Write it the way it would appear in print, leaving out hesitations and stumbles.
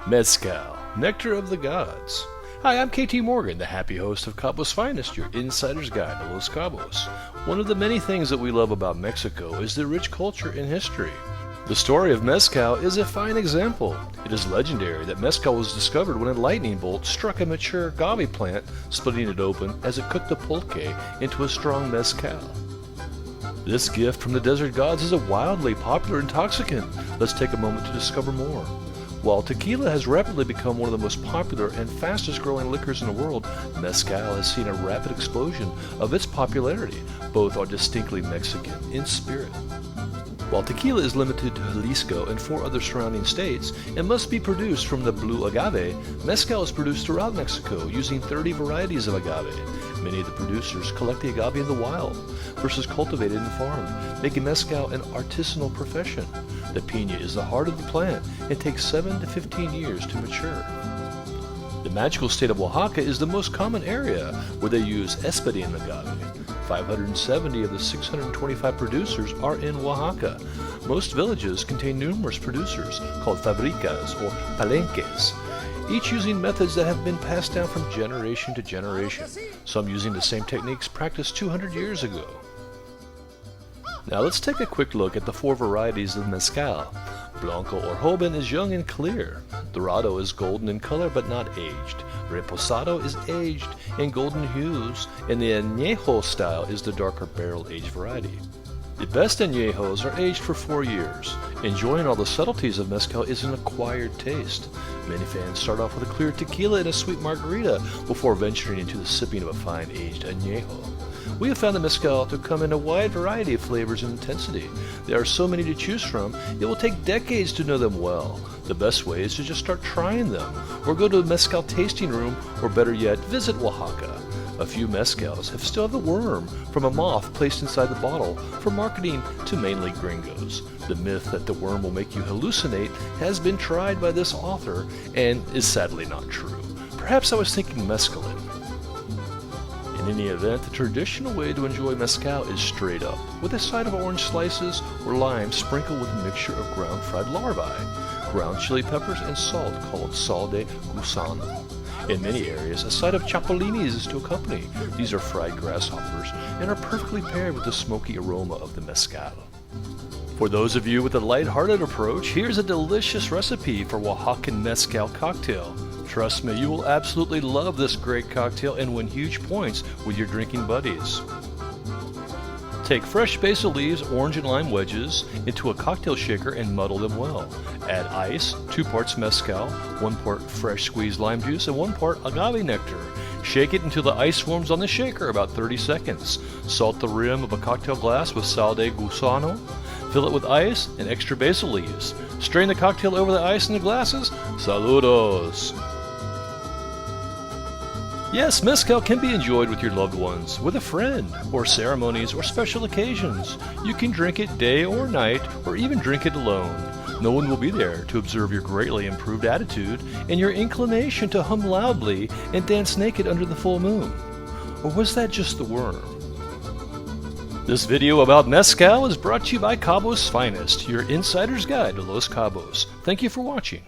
Mezcal, nectar of the gods. Hi, I'm KT Morgan, the happy host of Cabos Finest, your insider's guide to Los Cabos. One of the many things that we love about Mexico is the rich culture and history. The story of Mezcal is a fine example. It is legendary that Mezcal was discovered when a lightning bolt struck a mature agave plant, splitting it open as it cooked the pulque into a strong Mezcal. This gift from the desert gods is a wildly popular intoxicant. Let's take a moment to discover more. While tequila has rapidly become one of the most popular and fastest growing liquors in the world, Mezcal has seen a rapid explosion of its popularity. Both are distinctly Mexican in spirit. While tequila is limited to Jalisco and 4 other surrounding states and must be produced from the blue agave, Mezcal is produced throughout Mexico using 30 varieties of agave. Many of the producers collect the agave in the wild versus cultivated and farmed, making Mezcal an artisanal profession. The piña is the heart of the plant and takes 7 to 15 years to mature. The magical state of Oaxaca is the most common area where they use espadín agave. 570 of the 625 producers are in Oaxaca. Most villages contain numerous producers called fabricas or palenques, each using methods that have been passed down from generation to generation, some using the same techniques practiced 200 years ago. Now let's take a quick look at the 4 varieties of Mezcal. Blanco or Joven is young and clear. Dorado is golden in color but not aged. Reposado is aged in golden hues, and the Añejo style is the darker barrel-aged variety. The best Añejos are aged for 4 years. Enjoying all the subtleties of Mezcal is an acquired taste. Many fans start off with a clear tequila and a sweet margarita before venturing into the sipping of a fine aged Añejo. We have found the Mezcal to come in a wide variety of flavors and intensity. There are so many to choose from, it will take decades to know them well. The best way is to just start trying them, or go to a Mezcal tasting room, or better yet, visit Oaxaca. A few Mezcals have still the worm from a moth placed inside the bottle for marketing to mainly gringos. The myth that the worm will make you hallucinate has been tried by this author and is sadly not true. Perhaps I was thinking mescaline. In any event, the traditional way to enjoy Mezcal is straight up, with a side of orange slices or lime sprinkled with a mixture of ground fried larvae, ground chili peppers, and salt called sal de gusano. In many areas, a side of chapulines is to accompany. These are fried grasshoppers and are perfectly paired with the smoky aroma of the Mezcal. For those of you with a light-hearted approach, here's a delicious recipe for Oaxacan Mezcal cocktail. Trust me, you will absolutely love this great cocktail and win huge points with your drinking buddies. Take fresh basil leaves, orange and lime wedges into a cocktail shaker and muddle them well. Add ice, 2 parts mezcal, 1 part fresh squeezed lime juice, and 1 part agave nectar. Shake it until the ice forms on the shaker about 30 seconds. Salt the rim of a cocktail glass with sal de gusano. Fill it with ice and extra basil leaves. Strain the cocktail over the ice in the glasses. Saludos! Yes, Mezcal can be enjoyed with your loved ones, with a friend, or ceremonies or special occasions. You can drink it day or night, or even drink it alone. No one will be there to observe your greatly improved attitude and your inclination to hum loudly and dance naked under the full moon. Or was that just the worm? This video about Mezcal is brought to you by Cabos Finest, your insider's guide to Los Cabos. Thank you for watching.